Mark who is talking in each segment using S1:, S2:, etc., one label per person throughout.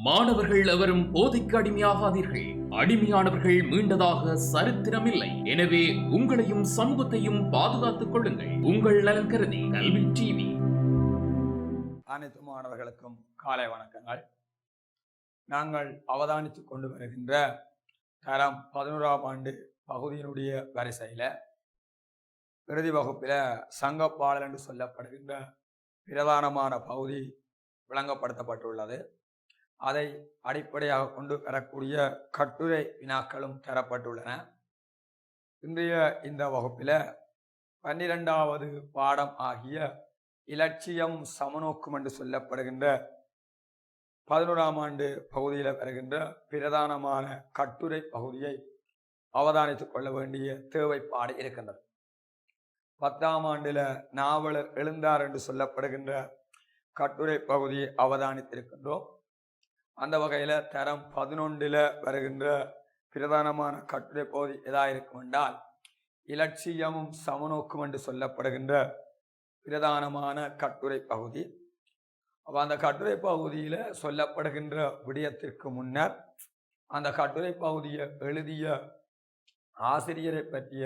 S1: மாணவர்கள் எவரும் போதைக்கு அடிமையாகாதீர்கள். அடிமையானவர்கள் மீண்டதாக சரித்திரமில்லை. எனவே உங்களையும் சமூகத்தையும் பாதுகாத்துக் கொள்ளுங்கள். உங்கள் நலன் கருதி கல்வி டிவி.
S2: அனைத்து மாணவர்களுக்கும் காலை வணக்கங்கள். நாங்கள் அவதானித்துக் கொண்டு வருகின்ற தரம் 11ஆம் ஆண்டு பகுதியினுடைய வரிசையில இறுதி வகுப்பில சங்கப்பாடல் என்று சொல்லப்படுகின்ற பிரதானமான பகுதி விளங்கப்படுத்தப்பட்டுள்ளது. அதை அடிப்படையாக கொண்டு வரக்கூடிய கட்டுரை வினாக்களும் தரப்பட்டுள்ளன. இன்றைய இந்த வகுப்பில் 12வது பாடம் ஆகிய இலட்சியம் சமநோக்கும் என்று சொல்லப்படுகின்ற 11ஆம் ஆண்டு பகுதியில் வருகின்ற பிரதானமான கட்டுரை பகுதியை அவதானித்துக் கொள்ள வேண்டிய தேவைப்பாடு இருக்கின்றது. 10ஆம் ஆண்டில் நாவலர் எழுந்தார் என்று சொல்லப்படுகின்ற கட்டுரை பகுதியை அவதானித்திருக்கின்றோம். அந்த வகையில் தரம் 11 வருகின்ற பிரதானமான கட்டுரை பகுதி எதாயிருக்கும் என்றால் இலட்சியமும் சமநோக்கும் என்று சொல்லப்படுகின்ற பிரதானமான கட்டுரை பகுதி. அந்த கட்டுரை பகுதியில் சொல்லப்படுகின்ற விடயத்திற்கு முன்னர் அந்த கட்டுரை பகுதியை எழுதிய ஆசிரியரை பற்றிய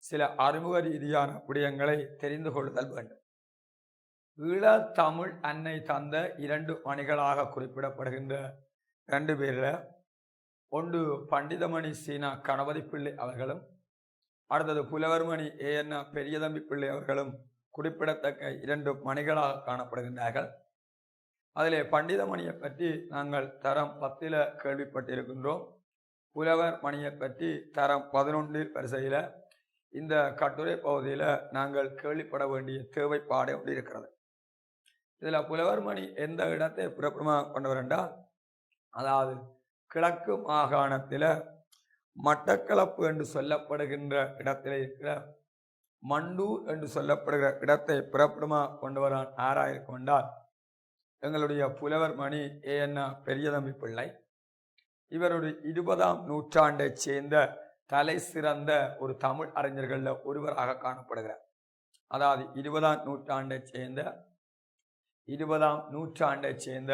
S2: சில அறிமுக ரீதியான விடயங்களை தெரிந்து கொள்ளுதல் வேண்டும். ஈழத்தமிழ் அன்னை தந்த 2 மணிகளாக குறிப்பிடப்படுகின்ற 2 பேரில் ஒன்று பண்டிதமணி சீனா கணபதி பிள்ளை அவர்களும், அடுத்தது புலவர்மணி ஏஎன்ஆ பெரியதம்பி பிள்ளை அவர்களும் குறிப்பிடத்தக்க 2 மணிகளாக காணப்படுகின்றார்கள். அதிலே பண்டிதமணியை பற்றி நாங்கள் தரம் 10 கேள்விப்பட்டிருக்கின்றோம். புலவர் மணியை பற்றி தரம் 11 வரிசையில் இந்த கட்டுரை பகுதியில் நாங்கள் கேள்விப்பட வேண்டிய தேவைப்பாடு ஒன்று இருக்கிறது. இதில் புலவர் மணி எந்த இடத்தை பிறப்பிடமாக கொண்டவர் என்றால், அதாவது கிழக்கு மாகாணத்தில் மட்டக்களப்பு என்று சொல்லப்படுகின்ற இடத்தில் இருக்கிற மண்டூர் என்று சொல்லப்படுகிற இடத்தை பிறப்பிடமாக கொண்டவரான் ஆராயிருக்கும் என்றால் எங்களுடைய புலவர் மணி ஏஎன்ஆ பெரியதம்பி பிள்ளை. இவருடைய 20ஆம் நூற்றாண்டை சேர்ந்த தலை சிறந்த ஒரு தமிழ் அறிஞர்களில் ஒருவராக காணப்படுகிறார். அதாவது 20ஆம் நூற்றாண்டை சேர்ந்த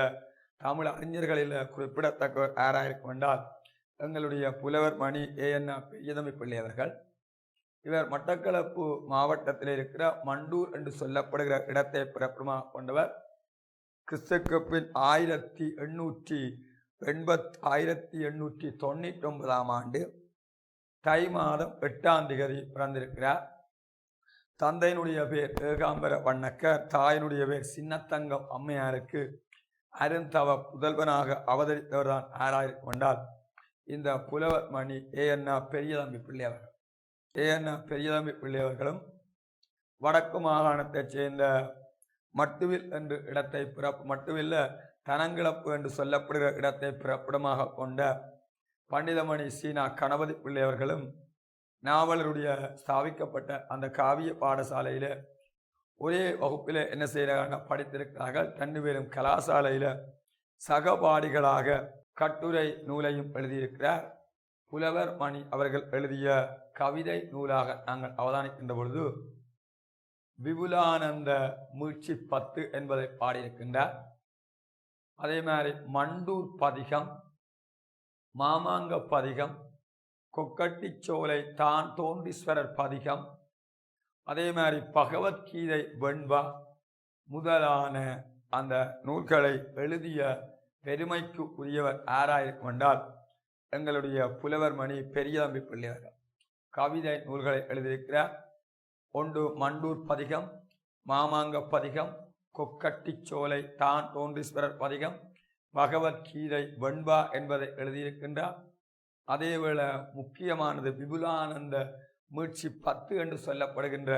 S2: தமிழ் அறிஞர்களில் குறிப்பிடத்தக்க ஆராயிருக்கும் என்றால் எங்களுடைய புலவர் மணி ஏஎன்ஆ பெரியதம்பி பிள்ளை அவர்கள். இவர் மட்டக்களப்பு மாவட்டத்தில் இருக்கிற மண்டூர் என்று சொல்லப்படுகிற இடத்தை பிறப்பிடமாக கொண்டவர். கிறிஸ்துக்கு 1899ஆம் ஆண்டு தை மாதம் 8ஆம் தேதி பிறந்திருக்கிறார். தந்தையினுடைய பேர் ஏகாம்பர வண்ணக்கர், தாயினுடைய பேர் சின்னத்தங்கம் அம்மையாருக்கு அருந்தவ புதல்வனாக அவதரித்தவர்தான் ஆராயிருக்கும் என்றால் இந்த புலவர் மணி ஏஎன்ஆ பெரியதம்பி பிள்ளை அவர்கள். ஏஎன்ஆ பெரியதம்பி பிள்ளை அவர்களும் வடக்கு மாகாணத்தைச் சேர்ந்த மட்டுவில் என்று இடத்தை மட்டுவில்ல தனங்கிழப்பு என்று சொல்லப்படுகிற இடத்தை பிறப்பிடமாக கொண்ட பண்டிதமணி சீனா கணபதி பிள்ளை அவர்களும் நாவலருடைய ஸ்தாபிக்கப்பட்ட அந்த காவிய பாடசாலையில் ஒரே வகுப்பில் என்ன செய்கிறாங்க படித்திருக்கிறார்கள். 2 பேரும் கலாசாலையில் சகபாடிகளாக கட்டுரை நூலையும் எழுதியிருக்கிறார். புலவர் மணி அவர்கள் எழுதிய கவிதை நூலாக நாங்கள் அவதானிக்கின்ற பொழுது விபுலானந்த மீட்சி 10 என்பதை பாடியிருக்கின்றார். அதே மாதிரி மண்டூர் பதிகம், மாமாங்க பதிகம், கொக்கட்டிச்சோலை தான் தோன்றீஸ்வரர் பதிகம், அதே மாதிரி பகவத்கீதை வெண்பா முதலான அந்த நூல்களை எழுதிய பெருமைக்கு உரியவர் ஆராயிருக்கும் என்றால் எங்களுடைய புலவர் மணி பெரியதம்பி பிள்ளையர்கள். கவிதை நூல்களை எழுதியிருக்கிறார். ஒன்று மண்டூர் பதிகம், மாமாங்க பதிகம், கொக்கட்டிச்சோலை தான் தோன்றீஸ்வரர் பதிகம், பகவத்கீதை வெண்பா என்பதை எழுதியிருக்கின்றார். அதேவேளை முக்கியமானது விபுலானந்த மீட்சி 10 என்று சொல்லப்படுகின்ற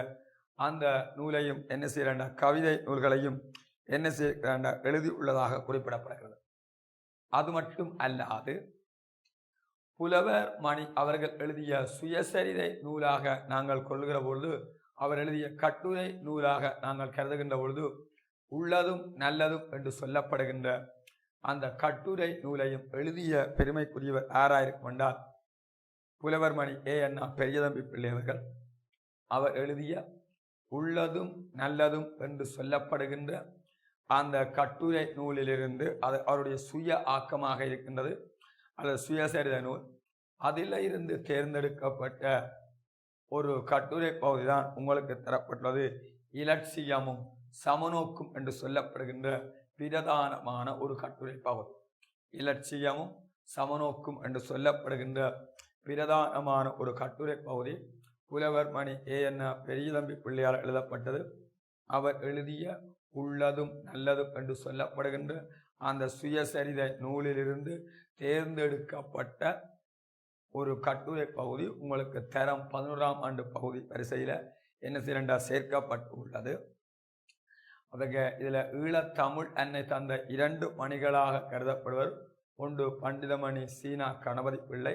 S2: அந்த நூலையும் என்ன செய்யற கவிதை நூல்களையும் என்ன செய்ய எழுதியுள்ளதாக குறிப்பிடப்படுகிறது. அது மட்டும் அல்லாது புலவர் மணி அவர்கள் எழுதிய சுயசரிதை நூலாக நாங்கள் கொள்ளுகிற பொழுது, அவர் எழுதிய கட்டுரை நூலாக நாங்கள் கருதுகின்ற பொழுது உள்ளதும் நல்லதும் என்று சொல்லப்படுகின்ற அந்த கட்டுரை நூலையும் எழுதிய பெருமைக்குரியவர் ஆராயிருக்கும் என்றால் புலவர் மணி ஏஎன்ஆ பெரியதம்பி பிள்ளை அவர்கள். அவர் எழுதிய உள்ளதும் நல்லதும் என்று சொல்லப்படுகின்ற அந்த கட்டுரை நூலிலிருந்து அது அவருடைய சுய ஆக்கமாக இருக்கின்றது, அல்லது சுயசரித நூல். அதில் இருந்து தேர்ந்தெடுக்கப்பட்ட ஒரு கட்டுரை பகுதி தான் உங்களுக்கு தரப்பட்டுள்ளது. இலட்சியமும் சமநோக்கும் என்று சொல்லப்படுகின்ற பிரதானமான ஒரு கட்டுரை பகுதி. இலட்சியமும் சமநோக்கும் என்று சொல்லப்படுகின்ற பிரதானமான ஒரு கட்டுரை பகுதி புலவர் மணி ஏஎன்ன பெரியதம்பி பிள்ளையால் எழுதப்பட்டது. அவர் எழுதிய உள்ளதும் நல்லதும் என்று சொல்லப்படுகின்ற அந்த சுயசரித நூலிலிருந்து தேர்ந்தெடுக்கப்பட்ட ஒரு கட்டுரை பகுதி உங்களுக்கு தரம் 11ஆம் ஆண்டு பகுதி வரிசையில் என்ன செய்யண்டா சேர்க்கப்பட்டு உள்ளது. அதுக்கு இதில் ஈழத்தமிழ் அன்னை தந்த 2 மணிகளாக கருதப்படுவர். ஒன்று பண்டிதமணி சீனா கணபதி பிள்ளை,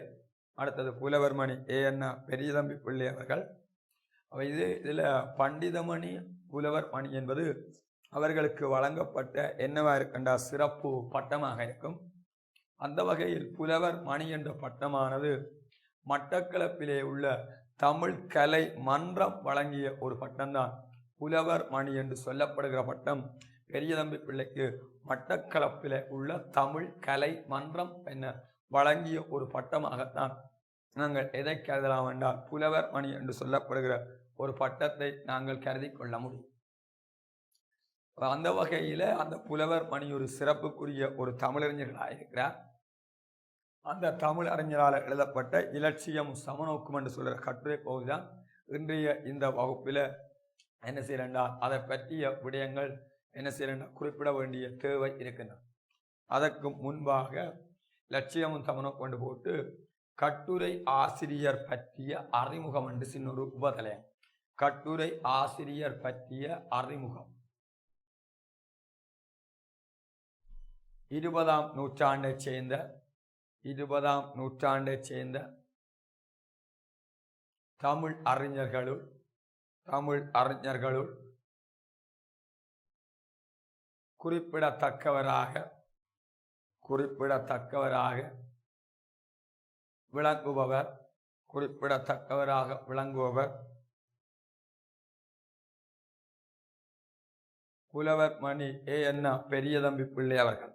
S2: அடுத்தது புலவர் மணி ஏஎன்ன பெரியதம்பி பிள்ளை அவர்கள். இதில் பண்டிதமணி புலவர் மணி என்பது அவர்களுக்கு வழங்கப்பட்ட என்னவா இருக்கின்ற சிறப்பு பட்டமாக இருக்கும். அந்த வகையில் புலவர் மணி என்ற பட்டமானது மட்டக்களப்பிலே உள்ள தமிழ் கலை மன்றம் வழங்கிய ஒரு பட்டம்தான் புலவர் மணி என்று சொல்லப்படுகிற பட்டம். பெரியதம்பி பிள்ளைக்கு மட்டக்களப்பிலே உள்ள தமிழ் கலை மன்றம் என்ன வழங்கிய ஒரு பட்டமாகத்தான் நாங்கள் எதை கருதலாம் என்றால் புலவர் மணி என்று சொல்லப்படுகிற ஒரு பட்டத்தை நாங்கள் கருதி கொள்ள முடியும். அந்த வகையில் அந்த புலவர் மணி ஒரு சிறப்புக்குரிய ஒரு தமிழறிஞர்களாக இருக்கிறார். அந்த தமிழ் அறிஞரால் எழுதப்பட்ட இலட்சியம் சமநோக்கும் என்று சொல்கிற கட்டுரை பகுதி தான் இன்றைய இந்த வகுப்பில் என்ன செய்யறா அதை பற்றிய விடயங்கள் என்ன செய்யறா குறிப்பிட வேண்டிய தேவை இருக்கின்றன. அதற்கு முன்பாக லட்சியமும் சமநோக்கும் கொண்டு போட்டு கட்டுரை ஆசிரியர் பற்றிய அறிமுகம் என்று சின்னொரு உபதலையம். கட்டுரை ஆசிரியர் பற்றிய அறிமுகம் 20ஆம் நூற்றாண்டைச் சேர்ந்த தமிழ் அறிஞர்களுள் குறிப்பிடத்தக்கவராக விளங்குபவர் புலவர் மணி ஏஎன்ன பெரியதம்பி பிள்ளை அவர்கள்.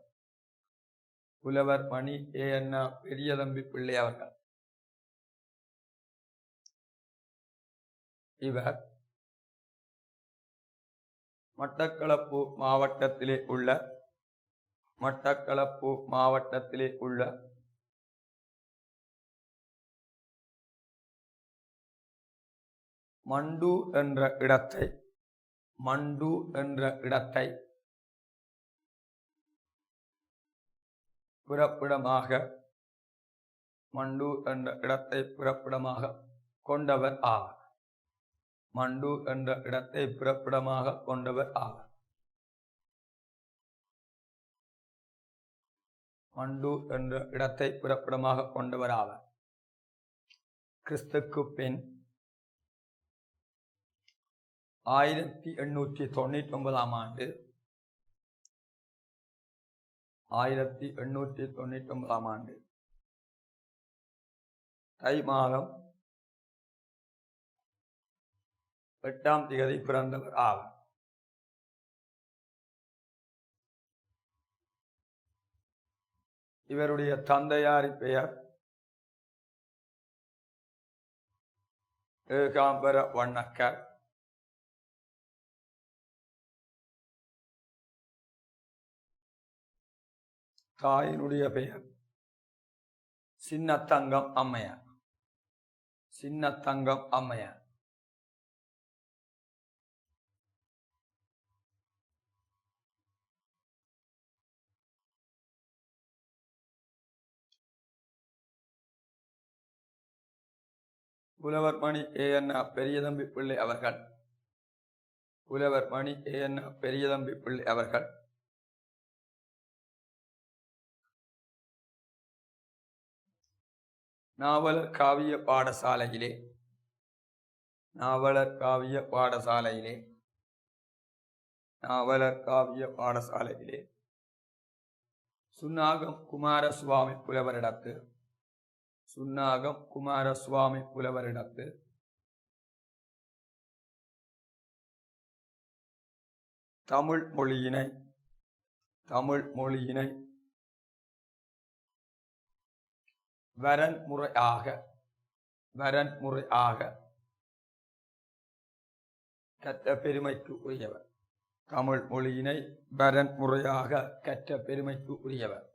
S2: புலவர் மணி ஏஎன்ன பெரியதம்பி பிள்ளை அவர்கள். இவர் மட்டக்களப்பு மாவட்டத்திலே உள்ள மண்டு என்ற இடத்தை பிறப்பிடமாக கொண்டவர் ஆவார். மண்டு என்ற இடத்தை பிறப்பிடமாக கொண்டவர் ஆவார். கிறிஸ்துக்கு பின் 1899ஆம் ஆண்டு 1899ஆம் ஆண்டு தை மாதம் 8ஆம் தேதி பிறந்தவர் ஆவார். இவருடைய தந்தையார் பெயர் ஏகாம்பர வண்ணக்கர். தாயினுடைய பெயர் சின்னத்தங்கம் அம்மையார். புலவர் மணி ஏஎன்ன பெரியதம்பி பிள்ளை அவர்கள் நாவலர் காவிய பாடசாலையிலே சுன்னாகம் குமாரசுவாமி புலவரிடத்து தமிழ் மொழியினை தமிழ் மொழியினை வரன்முறையாக கற்ற பெருமைக்கு உரியவர். தமிழ் மொழியினை வரன்முறையாக கற்ற பெருமைக்கு உரியவர்.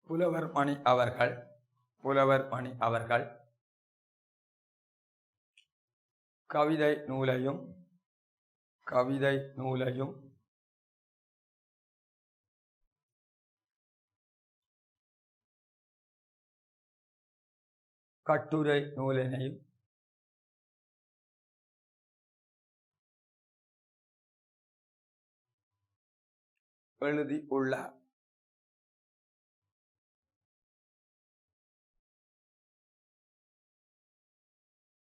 S2: புலவர் மணி அவர்கள் கவிதை நூலையும் கட்டுரை நூலினையும் எழுதியுள்ளார்.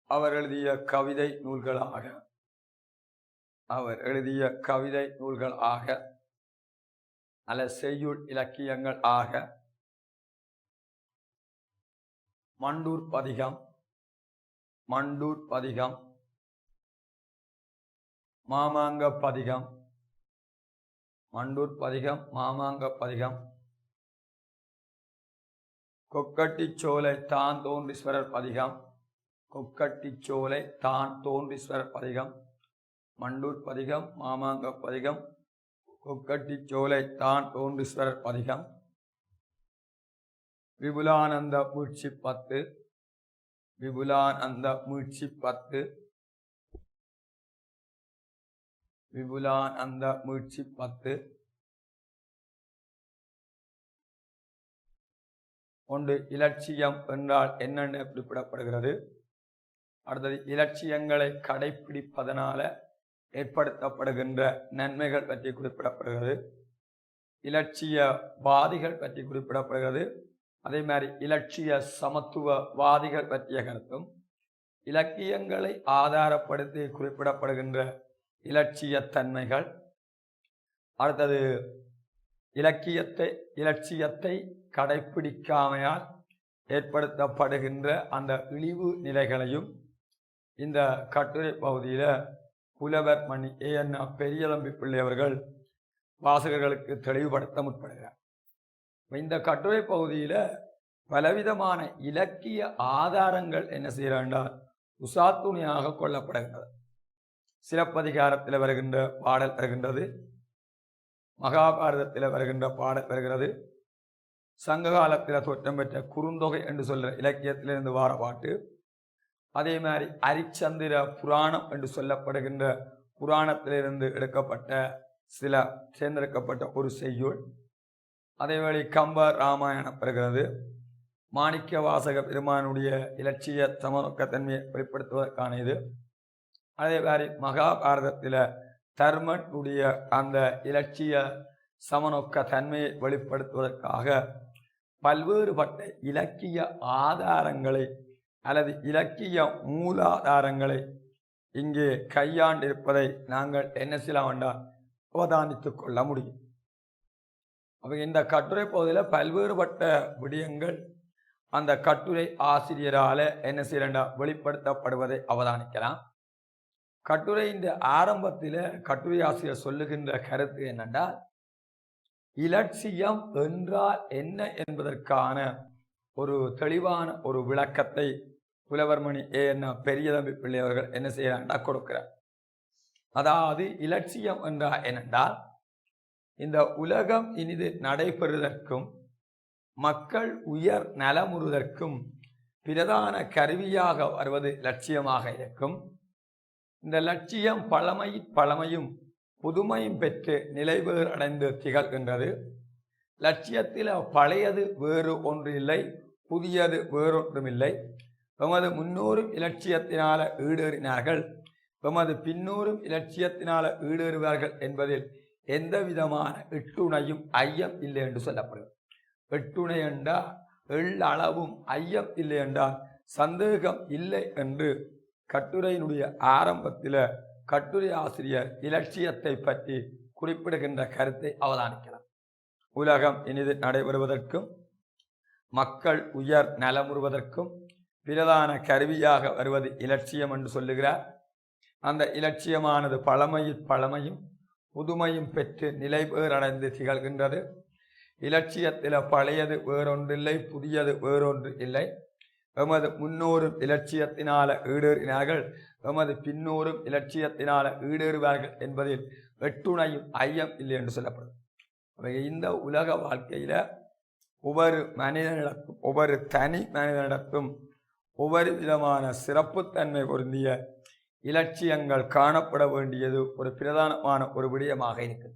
S2: அவர் எழுதிய கவிதை நூல்களாக அல்ல செய்யுள் இலக்கியங்கள் ஆக மண்டூர் பதிகம், மாமாங்க பதிகம், கொக்கட்டிச்சோலை தான் தோன்றீஸ்வரர் பதிகம், மண்டூர் பதிகம், மாமாங்க பதிகம், கொக்கட்டிச்சோலை தான் தோன்றீஸ்வரர் பதிகம், விபுலானந்த மீட்சி 10 ஒன்று இலட்சியம் என்றால் என்னென்ன குறிப்பிடப்படுகிறது. அடுத்தது இலட்சியங்களை கடைபிடிப்பதனால ஏற்படுத்தப்படுகின்ற நன்மைகள் பற்றி குறிப்பிடப்படுகிறது. இலட்சியவாதிகள் பற்றி குறிப்பிடப்படுகிறது. அதே மாதிரி இலட்சிய சமத்துவவாதிகள் பற்றிய கருத்தும், இலக்கியங்களை ஆதாரப்படுத்தி குறிப்பிடப்படுகின்ற இலட்சிய தன்மைகள், அடுத்தது இலட்சியத்தை கடைபிடிக்காமையால் ஏற்படுத்தப்படுகின்ற அந்த இழிவு நிலைகளையும் இந்த கட்டுரை பகுதியில புலவர் மணி பெரியதம்பி பிள்ளை அவர்கள் வாசகர்களுக்கு தெளிவுபடுத்த முற்படுகிறார். இந்த கட்டுரை பகுதியில பலவிதமான இலக்கிய ஆதாரங்கள் என்ன செய்யறாண்டால் உசாத்துணையாக கொள்ளப்படுகின்றது. சிலப்பதிகாரத்தில் வருகின்ற பாடல் வருகின்றது, மகாபாரதத்தில் வருகின்ற பாடல் வருகிறது, சங்க காலத்தில் தோற்றம் பெற்ற குறுந்தொகை என்று சொல்ற இலக்கியத்திலிருந்து வார பாட்டு, அதே மாதிரி அரிச்சந்திர புராணம் என்று சொல்லப்படுகின்ற புராணத்திலிருந்து எடுக்கப்பட்ட சில தேர்ந்தெடுக்கப்பட்ட ஒரு செய்யுள், அதேவேளை கம்ப ராமாயணம் பெறுகிறது, மாணிக்க வாசக பெருமானுடைய இலட்சிய சமநோக்கத்தன்மையை வெளிப்படுத்துவதற்கான இது, அதே மாதிரி மகாபாரதத்தில் தர்மனுடைய அந்த இலட்சிய சமநோக்க தன்மையை வெளிப்படுத்துவதற்காக பல்வேறுபட்ட இலக்கிய ஆதாரங்களை அல்லது இலக்கிய மூலாதாரங்களை இங்கே கையாண்டிருப்பதை நாங்கள் என்ன செய்யலாம் என்றால் அவதானித்துக் கொள்ள முடியும். அப்ப இந்த கட்டுரை பகுதியில் பல்வேறுபட்ட விடயங்கள் அந்த கட்டுரை ஆசிரியரால என்ன செய்யறா வெளிப்படுத்தப்படுவதை அவதானிக்கலாம். கட்டுரையின் ஆரம்பத்தில் கட்டுரை ஆசிரியர் சொல்லுகின்ற கருத்து என்னென்றால், இலட்சியம் என்றால் என்ன என்பதற்கான ஒரு தெளிவான ஒரு விளக்கத்தை புலவர் மணி பெரியதம்பி பிள்ளை அவர்கள் என்ன செய்யறாண்டா கொடுக்கிறார். அதாவது இலட்சியம் என்றால் என்னென்றால், இந்த உலகம் இனிது நடைபெறுவதற்கும் மக்கள் உயர் நலமுறுவதற்கும் பிரதான கருவியாக வருவது லட்சியமாக இருக்கும். இந்த லட்சியம் பழமையும் புதுமையும் பெற்று நிலைவேறு அடைந்து திகழ்கின்றது. லட்சியத்தில் பழையது வேறு ஒன்று இல்லை, புதியது வேறொன்றும் இல்லை. எமது முன்னோரும் இலட்சியத்தினால ஈடேறினார்கள், எமது பின்னோரும் இலட்சியத்தினால ஈடேறுவார்கள் என்பதில் எந்த விதமான எட்டுணையும் ஐயம் இல்லை என்று சொல்லப்படுகிறது. எட்டுணை என்றால் எள்ளளவும் ஐயம் இல்லை என்றால் சந்தேகம் இல்லை என்று கட்டுரையினுடைய ஆரம்பத்தில் கட்டுரை ஆசிரியர் இலட்சியத்தை பற்றி குறிப்பிடுகின்ற கருத்தை அவதானிக்கலாம். உலகம் இனிது நடைபெறுவதற்கும் மக்கள் உயர் நலமுறுவதற்கும் பிரதான கருவியாக வருவது இலட்சியம் என்று சொல்லுகிறார். அந்த இலட்சியமானது பழமையும் புதுமையும் பெற்று நிலைபேறடைந்து திகழ்கின்றது. இலட்சியத்தில் பழையது வேறொன்றில்லை, புதியது வேறொன்று இல்லை. எமது முன்னோரும் இலட்சியத்தினால ஈடேறினார்கள், எமது பின்னோரும் இலட்சியத்தினால ஈடேறுவார்கள் என்பதில் எட்டுணையும் ஐயம் இல்லை என்று சொல்லப்படும். இந்த உலக வாழ்க்கையில ஒவ்வொரு மனிதனிடத்தும் ஒவ்வொரு தனி மனிதனிடத்தும் ஒவ்வொரு விதமான சிறப்புத்தன்மை பொருந்திய இலட்சியங்கள் காணப்பட வேண்டியது ஒரு பிரதானமான ஒரு விடயமாக இருக்குது.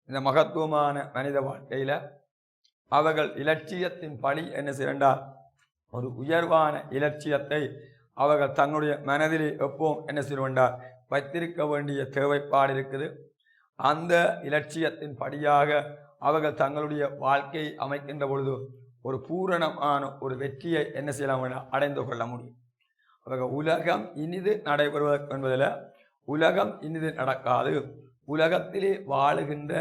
S2: இந்த மகத்துவமான மனித வாழ்க்கையில அவர்கள் இலட்சியத்தின் பணி என்ன செய்யண்டால் ஒரு உயர்வான இலட்சியத்தை அவர்கள் தங்களுடைய மனதிலே எப்பவும் என்ன செய்யண்டால் வைத்திருக்க வேண்டிய தேவைப்பாடு இருக்குது. அந்த இலட்சியத்தின் படியாக அவர்கள் தங்களுடைய வாழ்க்கையை அமைக்கின்ற பொழுது ஒரு பூரணமான ஒரு வெற்றியை என்ன செய்யலாம் அடைந்து கொள்ள முடியும். அவர்கள் உலகம் இனிது நடைபெறுவதற்கு என்பதில் உலகம் இனிது நடக்காது. உலகத்திலே வாழுகின்ற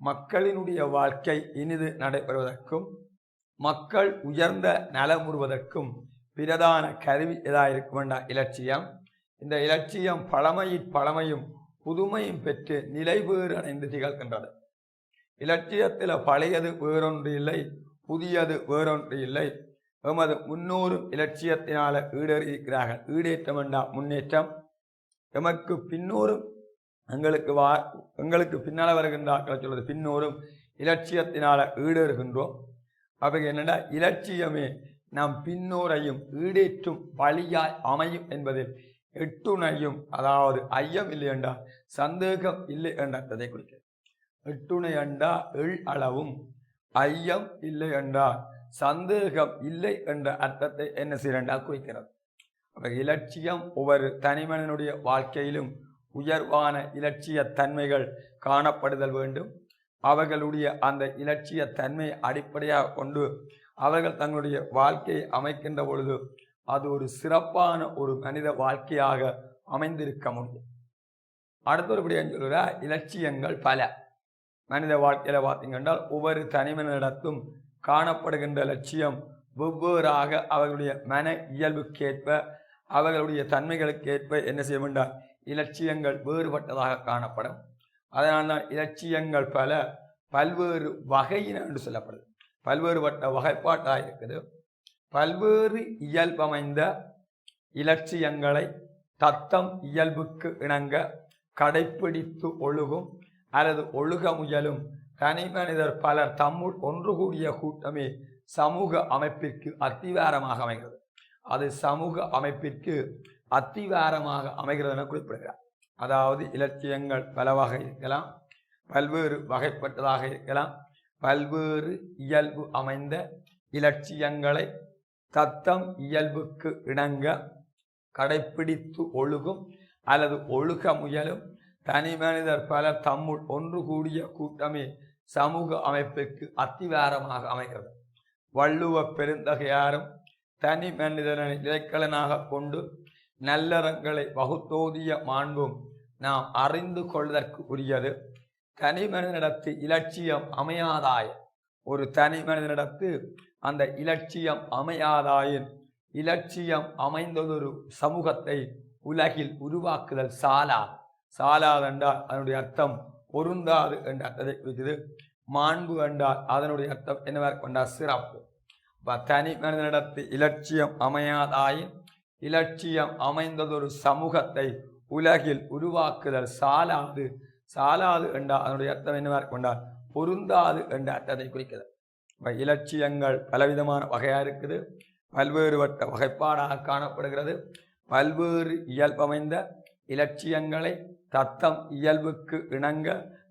S2: மக்களினுடைய வாழ்க்கை இனிது நடைபெறுவதற்கும் மக்கள் உயர்ந்த நலமுறுவதற்கும் பிரதான கருவி எதாயிருக்க வேண்டாம் இலட்சியம். இந்த இலட்சியம் பழமையும் புதுமையும் பெற்று நிலைபேறு அடைந்து திகழ்கின்றது. இலட்சியத்தில் பழையது வேறொன்று இல்லை, புதியது வேறொன்று இல்லை. எமது முன்னோரும் இலட்சியத்தினால ஈடேறியிருக்கிறார்கள். ஈடேற்றம் வேண்டாம் முன்னேற்றம். எமக்கு பின்னோரும் எங்களுக்கு பின்னால் வருகின்றார்கள் சொல்வது பின்னோரும் இலட்சியத்தினால ஈடேறுகின்றோம். அவை என்னென்னா இலட்சியமே நம் பின்னோரையும் ஈடேற்றும் வழியாய் அமையும் என்பதில் எட்டுணையும் அதாவது ஐயம் இல்லை என்றால் சந்தேகம் இல்லை என்ற அர்த்தத்தை குறிக்கிறது. எட்டுணை என்றா அளவும் ஐயம் இல்லை என்றால் சந்தேகம் இல்லை என்ற அர்த்தத்தை என்ன செய்யண்டால் குறிக்கிறது. இலட்சியம் ஒவ்வொரு தனிமனிதனுடைய வாழ்க்கையிலும் உயர்வான இலட்சிய தன்மைகள் காணப்படுதல் வேண்டும். அவர்களுடைய அந்த இலட்சிய தன்மையை அடிப்படையாக கொண்டு அவர்கள் தங்களுடைய வாழ்க்கையை அமைக்கின்ற பொழுது அது ஒரு சிறப்பான ஒரு மனித வாழ்க்கையாக அமைந்திருக்க முடியும். அடுத்தபடியாக சொல்கிற இலட்சியங்கள் பல மனித வாழ்க்கையில பார்த்தீங்கன்னா ஒவ்வொரு தனிமனிடத்தும் காணப்படுகின்ற லட்சியம் வெவ்வேறாக அவர்களுடைய மன இயல்புக்கேற்ப அவர்களுடைய தன்மைகளுக்கேற்ப என்ன செய்ய வேண்டாம் இலட்சியங்கள் வேறுபட்டதாக காணப்படும். அதனால்தான் இலட்சியங்கள் பல்வேறு வகையின என்று சொல்லப்படுது. பல்வேறுபட்ட வகைப்பாட்டாக இருக்குது. பல்வேறு இயல்பமைந்த இலட்சியங்களை தத்தம் இயல்புக்கு இணங்க கடைப்பிடித்து ஒழுகும் அல்லது ஒழுக முயலும் தனி மனிதர் பலர் தம்முள் ஒன்று கூடிய கூட்டமே சமூக அமைப்பிற்கு அத்திவாரமாக அமைகிறது. அது சமூக அமைப்பிற்கு அத்திவாரமாக அமைகிறது என குறிப்பிடுகிறார். அதாவது இலட்சியங்கள் பல வகை இருக்கலாம், பல்வேறு வகைப்பட்டதாக இருக்கலாம். பல்வேறு இயல்பு அமைந்த இலட்சியங்களை தத்தம் இயல்புக்கு இணங்க கடைப்பிடித்து ஒழுகும் அல்லது ஒழுக முயலும் தனி மனிதர் பலர் தம்முள் ஒன்று கூடிய கூட்டமே சமூக அமைப்பிற்கு அத்திவாரமாக அமைகிறது. வள்ளுவ பெருந்தகையாரும் தனி மனிதனை இலக்கணனாக கொண்டு நல்லறங்களை வகுத்தோதிய மாண்பும் நாம் அறிந்து கொள்வதற்கு உரியது. தனி மனிதனிடத்து இலட்சியம் அமையாதாய ஒரு தனி மனிதனிடத்து அந்த இலட்சியம் அமையாதாயின் இலட்சியம் அமைந்ததொரு சமூகத்தை உலகில் உருவாக்குதல் சாலாது என்றால் அதனுடைய அர்த்தம் பொருந்தாது என்ற அர்த்தத்தை குறிக்கிறது. மாண்பு என்றால் அதனுடைய அர்த்தம் என்னவாக கொண்டால் சிறப்பு. தனி மனிதனிடத்து இலட்சியம் அமையாதாயின் இலட்சியம் அமைந்ததொரு சமூகத்தை உலகில் உருவாக்குதல் சாலாது என்றால் அதனுடைய அர்த்தம் என்னவாக கொண்டால் பொருந்தாது என்ற அர்த்தத்தை குறிக்கிறது. இலட்சியங்கள் பலவிதமான வகையாக இருக்குது. பல்வேறுபட்ட வகைப்பாடாக காணப்படுகிறது. பல்வேறு இயல்பமைந்த இலட்சியங்களை தத்தம் இயல்புக்கு இணங்க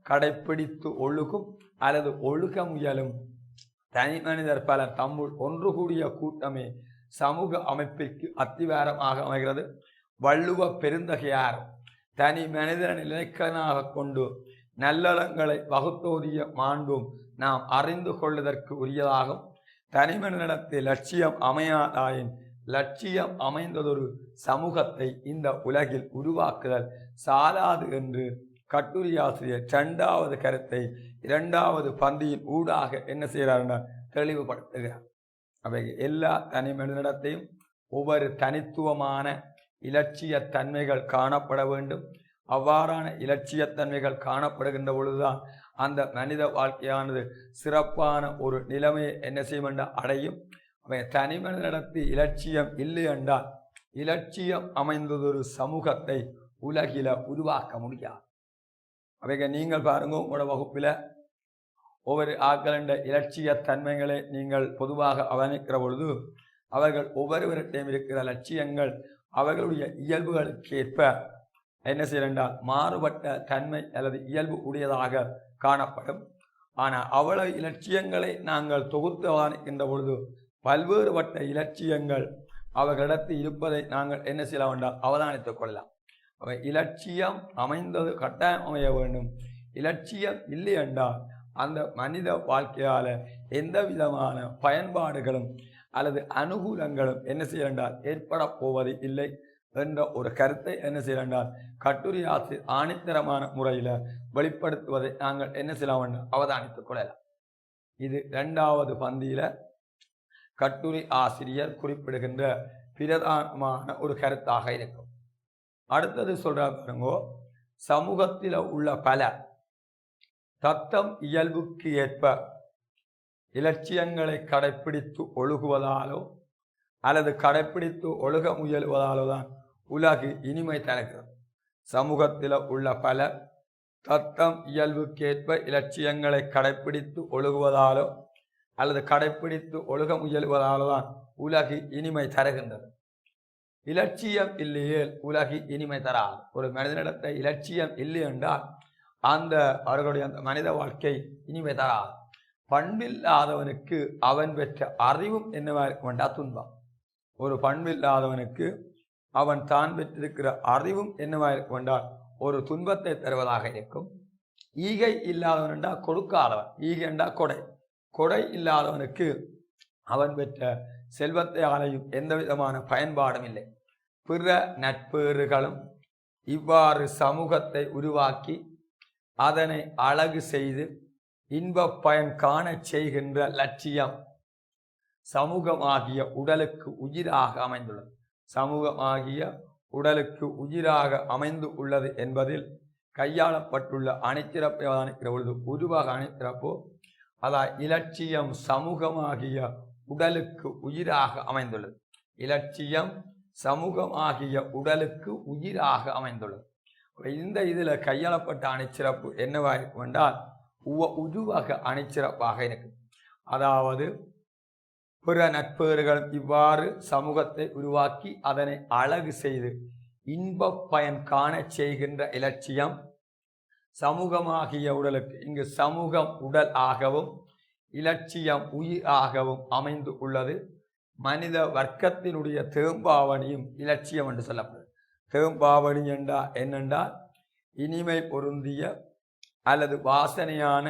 S2: கடைப்பிடித்து ஒழுகும் அல்லது ஒழுக முயலும் தனி மனிதர் பலர் தம்முள் ஒன்று கூடிய கூட்டமே சமூக அமைப்பிற்கு அத்திவாரமாக அமைகிறது. வள்ளுவ பெருந்தகையார் தனி மனிதனை இலக்கணனாக கொண்டு நல்லறங்களை வகுத்தோதிய மாண்பும் நாம் அறிந்து கொள்வதற்கு உரியதாகும். தனி மனிதனிடத்தில் லட்சியம் அமையாதாயின் லட்சியம் அமைந்ததொரு சமூகத்தை இந்த உலகில் உருவாக்குதல் சாலாது என்று கட்டுரையாசிரியர் 2வது கருத்தை 2வது பந்தியின் ஊடாக என்ன செய்கிறார் தெளிவுபடுத்துகிறார். அவை எல்லா தனி மனிதனிடத்தையும் ஒவ்வொரு தனித்துவமான இலட்சிய தன்மைகள் காணப்பட வேண்டும். அவ்வாறான இலட்சியத்தன்மைகள் காணப்படுகின்ற பொழுதுதான் அந்த மனித வாழ்க்கையானது சிறப்பான ஒரு நிலைமையை என்ன செய்யும் என்றால் அடையும். அவை தனி மனிதனிடத்தில் இலட்சியம் இல்லை என்றால் இலட்சியம் அமைந்ததொரு சமூகத்தை உலகில உருவாக்க முடியாது. அவைக நீங்கள் பாருங்க, உங்களோட வகுப்பில் ஒவ்வொரு ஆக்களின் இலட்சிய தன்மைகளை நீங்கள் பொதுவாக அவதானிக்கிற பொழுது அவர்கள் ஒவ்வொருவர்கிட்டையும் இருக்கிற லட்சியங்கள் அவர்களுடைய இயல்புகளுக்கு ஏற்ப என்ன செய்யறால் மாறுபட்ட தன்மை அல்லது இயல்பு உடையதாக காணப்படும். ஆனால் அவ்வளவு இலட்சியங்களை நாங்கள் தொகுத்து அவதானிக்கின்ற பொழுது பல்வேறுபட்ட இலட்சியங்கள் அவர்களிடத்தில் இருப்பதை நாங்கள் என்ன செய்யலாம் என்றால் அவதானித்துக் கொள்ளலாம். அவை இலட்சியம் அமைந்தது கட்டாயம் அமைய வேண்டும். இலட்சியம் இல்லை என்றால் அந்த மனித வாழ்க்கையால எந்த விதமான பயன்பாடுகளும் அல்லது அனுகூலங்களும் என்ன செய்யறால் ஏற்பட போவது இல்லை என்ற ஒரு கருத்தை என்ன செய்யறால் கட்டுரை ஆசிரியர் ஆணித்தரமான முறையில் வெளிப்படுத்துவதை நாங்கள் என்ன செய்யலாம் அவதானித்துக் கொள்ளலாம். இது இரண்டாவது பந்தியில கட்டுரை ஆசிரியர் குறிப்பிடுகின்ற பிரதானமான ஒரு கருத்தாக இருக்கும். அடுத்தது சொல்றாங்கோ, சமூகத்தில் உள்ள பலர் தத்தம் இயல்புக்கு ஏற்ப இலட்சியங்களை கடைப்பிடித்து ஒழுகுவதாலோ அல்லது கடைப்பிடித்து ஒழுக முயல்வதாலோ தான் உலகு இனிமை தருகிறது. சமூகத்தில் உள்ள பலர் தத்தம் இயல்புக்கேற்ப இலட்சியங்களை கடைப்பிடித்து ஒழுகுவதாலோ அல்லது கடைப்பிடித்து ஒழுக முயல்வதாலோ தான் உலகு இனிமை தருகின்றது. இலட்சியம் இல்லையே உலகு இனிமை தராது. ஒரு மனிதனிடத்தை இலட்சியம் இல்லை என்றால் அந்த அவர்களுடைய அந்த மனித வாழ்க்கை இனிமை தராது. பண்பில்லாதவனுக்கு அவன் பெற்ற அறிவும் என்னவா இருக்க வேண்டாம் துன்பம். ஒரு பண்பில்லாதவனுக்கு அவன் தான் பெற்றிருக்கிற அறிவும் என்னவா இருக்க வேண்டால் ஒரு துன்பத்தை தருவதாக இருக்கும். ஈகை இல்லாதவன் என்றால் கொடுக்காதவன், ஈகை என்றால் கொடை. கொடை இல்லாதவனுக்கு அவன் பெற்ற செல்வத்தை ஆலையும் எந்த விதமான பயன்பாடும் இல்லை. பிற நட்பேறுகளும் இவ்வாறு சமூகத்தை உருவாக்கி அதனை அழகு செய்து இன்ப பயன் காண செய்கின்ற லட்சியம் சமூகமாகிய உடலுக்கு உயிராக அமைந்துள்ளது. சமூகமாகிய உடலுக்கு உயிராக அமைந்து உள்ளது என்பதில் கையாளப்பட்டுள்ள அணித்திறப்பை அவதானிக்கிற பொழுது உருவாக அணித்திறப்போ அதான் இலட்சியம் சமூகமாகிய உடலுக்கு உயிராக அமைந்துள்ளது. இலட்சியம் சமூகமாகிய உடலுக்கு உயிராக அமைந்துள்ளது. இந்த இதில் கையாளப்பட்ட அணிச்சிறப்பு என்னவாக இருக்கும் என்றால் உருவாக அணிச்சிறப்பாக இருக்கு. அதாவது பிற நட்பேறுகள் இவ்வாறு சமூகத்தை உருவாக்கி அதனை அழகு செய்து இன்ப பயன் காண செய்கின்ற இலட்சியம் சமூகமாகிய உடலுக்கு, இங்கு சமூகம் உடல் ஆகவும் இலட்சியம் உயிர் ஆகவும் அமைந்து உள்ளது. மனித வர்க்கத்தினுடைய தேம்பாவணியும் இலட்சியம் என்று சொல்லப்படுது. தேம்பாவணி என்றால் என்னென்றால் இனிமை பொருந்திய அல்லது வாசனையான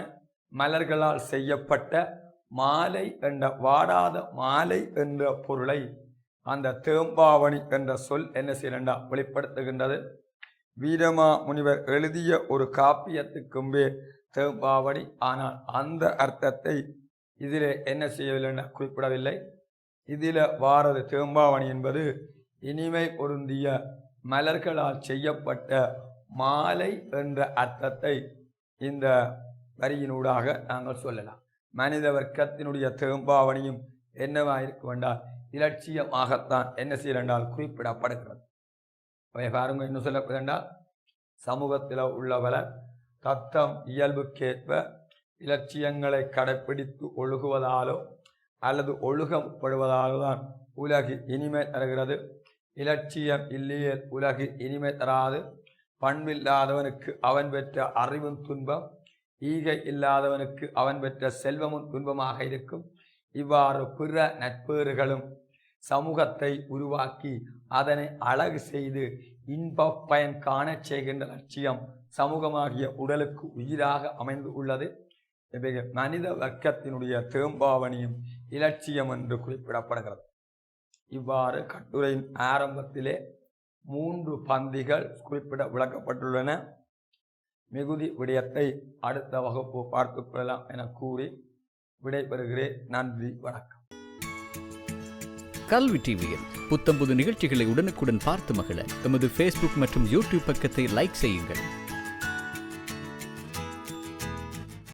S2: மலர்களால் செய்யப்பட்ட மாலை என்ற வாடாத மாலை என்ற பொருளை அந்த தேம்பாவணி என்ற சொல் என்ன செய்யண்டா வெளிப்படுத்துகின்றது. வீரமா முனிவர் எழுதிய ஒரு காப்பியத்துக்கும் பேர் தேம்பாவணி. ஆனால் அந்த அர்த்தத்தை இதில் என்ன செய்யவில்லை குறிப்பிடவில்லை. இதில் வாரது தேம்பாவணி என்பது இனிமை பொருந்திய மலர்களால் செய்யப்பட்ட மாலை என்ற அர்த்தத்தை இந்த வரியினூடாக நாங்கள் சொல்லலாம். மனித வர்க்கத்தினுடைய தேம்பாவணியும் என்னவாயிருக்கும் என்றால் இலட்சியமாகத்தான் என்ன செய்யலாம் குறிப்பிடப்படுகிறது. பாருங்க என்ன சொல்லப்படுகின்றால், சமூகத்தில் உள்ளவர்கள் தத்தம் இயல்புக்கேற்ப இலட்சியங்களை கடைப்பிடித்து ஒழுகுவதாலோ அல்லது ஒழுகப்படுவதாலோ தான் உலகு இனிமை தருகிறது. இலட்சியம் இல்லையே உலகு இனிமை தராது. பண்பில்லாதவனுக்கு அவன் பெற்ற அறிவும் துன்பம், ஈகை இல்லாதவனுக்கு அவன் பெற்ற செல்வமும் துன்பமாக இருக்கும். இவ்வாறு பிற நட்பேறுகளும் சமூகத்தை உருவாக்கி அதனை அழகு செய்து இன்ப பயன் காண செய்கின்ற லட்சியம் சமூகமாகிய உடலுக்கு உயிராக அமைந்து உள்ளது. மனித வர்க்கத்தினுடைய தேம்பாவணியும் இலட்சியம் என்று குறிப்பிடப்படுகிறது. இவ்வாறு கட்டுரையின் ஆரம்பத்திலே 3 பந்திகள் குறிப்பிட விளக்கப்பட்டுள்ளன. மிகுதி விடயத்தை அடுத்த வகுப்பு பார்த்துக் கொள்ளலாம் என கூறி விடைபெறுகிறேன். நன்றி, வணக்கம்.
S3: கல்வி டிவியில் புத்தம்புது நிகழ்ச்சிகளை உடனுக்குடன் பார்த்து மகிழ எமது ஃபேஸ்புக் மற்றும் யூடியூப் பக்கத்தை லைக் செய்யுங்கள்.